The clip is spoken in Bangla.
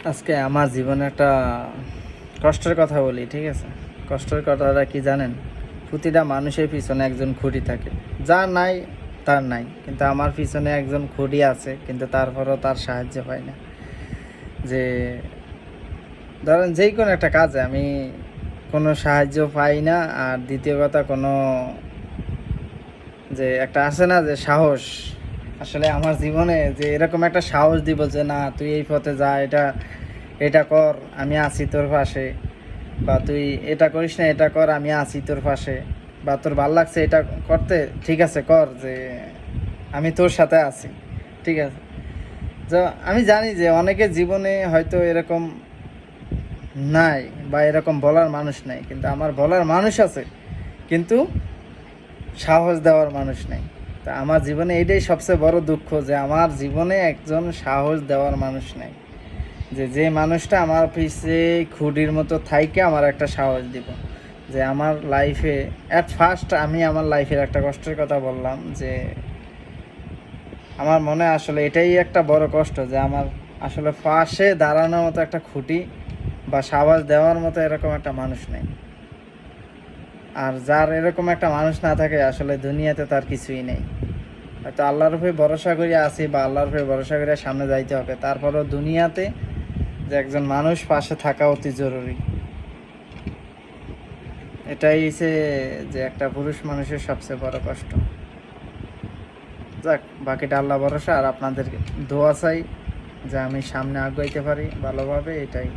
আজকে আমার জীবনে একটা কষ্টের কথা বলি, ঠিক আছে? কষ্টের কথাটা কি জানেন? প্রতিটা মানুষের পিছনে একজন খুঁটি থাকে। যার নাই তার নাই, কিন্তু আমার পিছনে একজন খুঁটি আছে, কিন্তু তারপরও তার সাহায্য পাই না। যে ধরেন যেই কোনো একটা কাজে আমি কোনো সাহায্য পাই না। আর দ্বিতীয় কথা, কোনো যে একটা আছে না যে সাহস, আসলে আমার জীবনে যে এরকম একটা সাহস দিব যে না তুই এই পথে যা, এটা এটা কর, আমি আছি তোর পাশে। বা তুই এটা করিস না, এটা কর, আমি আছি তোর পাশে। বা তোর ভাল লাগছে এটা করতে, ঠিক আছে কর, যে আমি তোর সাথে আছি, ঠিক আছে? তো আমি জানি যে অনেকের জীবনে হয়তো এরকম নাই, বা এরকম বলার মানুষ নাই, কিন্তু আমার বলার মানুষ আছে, কিন্তু সাহস দেওয়ার মানুষ নেই। তা আমার জীবনে এইটাই সবচেয়ে বড় দুঃখ, যে আমার জীবনে একজন সাহস দেওয়ার মানুষ নেই। যে মানুষটা আমার পিছে খুঁটির মতো থাইকে আমার একটা সাহস দিব। যে আমার লাইফে অ্যাট ফার্স্ট আমি আমার লাইফের একটা কষ্টের কথা বললাম, যে আমার মনে আসলে এটাই একটা বড় কষ্ট, যে আমার আসলে পাশে দাঁড়ানোর মতো একটা খুঁটি বা সাহস দেওয়ার মতো এরকম একটা মানুষ নেই। আর যার এরকম একটা মানুষ না থাকে, আসলে দুনিয়াতে তার কিছুই নেই। হয়তো আল্লাহর উপরে ভরসা করে আছি, বা আল্লাহর উপরে ভরসা করে সামনে যাইতে হবে, তারপরও দুনিয়াতে যে একজন মানুষ পাশে থাকা অতি জরুরি। এটাই হচ্ছে যে একটা পুরুষ মানুষের সবচেয়ে বড় কষ্ট। যাক, বাকিটা আল্লাহ ভরসা, আর আপনাদের দোয়া চাই যে আমি সামনে আগাইতে পারি ভালোভাবে, এটাই।